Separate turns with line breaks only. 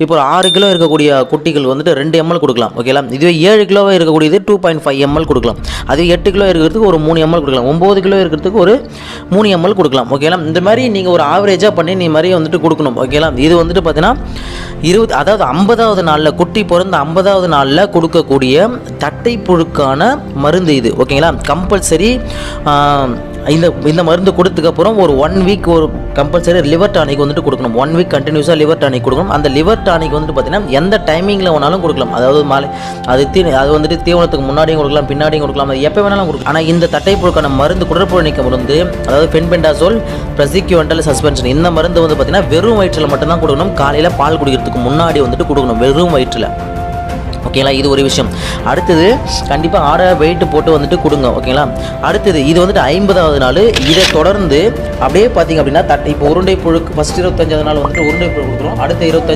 இப்போ ஒரு 6 கிலோ இருக்கக்கூடிய குட்டிகள் வந்துட்டு 2 ml கொடுக்கலாம். ஓகேங்களா? இதுவே 7 கிலோவாக இருக்கக்கூடியது 2.5 ml கொடுக்கலாம். அது 8 கிலோ இருக்கிறதுக்கு ஒரு 3 ml கொடுக்கலாம். 9 கிலோ இருக்கிறதுக்கு ஒரு 3 ml கொடுக்கலாம். ஓகேங்களா? இந்த மாதிரி நீங்கள் ஒரு ஆவரேஜாக பண்ணி நீ மாதிரி வந்துட்டு கொடுக்கணும். ஓகேங்களா? இது வந்துட்டு பார்த்தீங்கன்னா அதாவது 50வது நாளில் குட்டி பிறந்த 50வது நாளில் கொடுக்கக்கூடிய தட்டைப்புழுக்கான மருந்து இது. ஓகேங்களா? கம்பல்சரி இந்த மருந்து கொடுத்ததுக்கப்புறம் ஒரு 1 வீக் ஒரு கம்பல்சரி லிவர் டானிக் வந்துட்டு கொடுக்கணும். 1 வீக் கண்டினியூஸாக லிவர் டானிக் கொடுக்கணும். அந்த லிவர் டானிக் வந்துட்டு பார்த்தீங்கன்னா எந்த டைமிங்கில் வேணாலும் கொடுக்கலாம். அதாவது மாலை அது வந்துட்டு தீவனத்துக்கு முன்னாடியும் கொடுக்கலாம், பின்னாடியும் கொடுக்கலாம், அது எப்போ வேணாலும் கொடுக்கலாம். ஆனால் இந்த தட்டைப்புழுக்கான மருந்து குடற்புழு நீக்க மருந்து, அதாவது பென்பெண்டாசோல் ப்ரெசிக்யூவென்டல் சஸ்பென்ஷன், இந்த மருந்து வந்து பார்த்தீங்கன்னா வெறும் வயிற்றில் மட்டும்தான் கொடுக்கணும். காலையில் பால் குடிக்கிறதுக்கு முன்னாடி வந்துட்டு கொடுக்கணும் வெறும் வயிற்றில். ஓகேங்களா? இது ஒரு விஷயம். அடுத்தது கண்டிப்பாக ஆடை வெயிட் போட்டு வந்துட்டு கொடுங்க. ஓகேங்களா? அடுத்தது இது வந்துட்டு 50வது நாள். இதை தொடர்ந்து அப்படியே பார்த்தீங்க அப்படின்னா இப்போ உருண்டை புழுக்கு ஃபஸ்ட் 25வது நாள் வந்துட்டு உருண்டை புழு கொடுக்குறோம். அடுத்த 25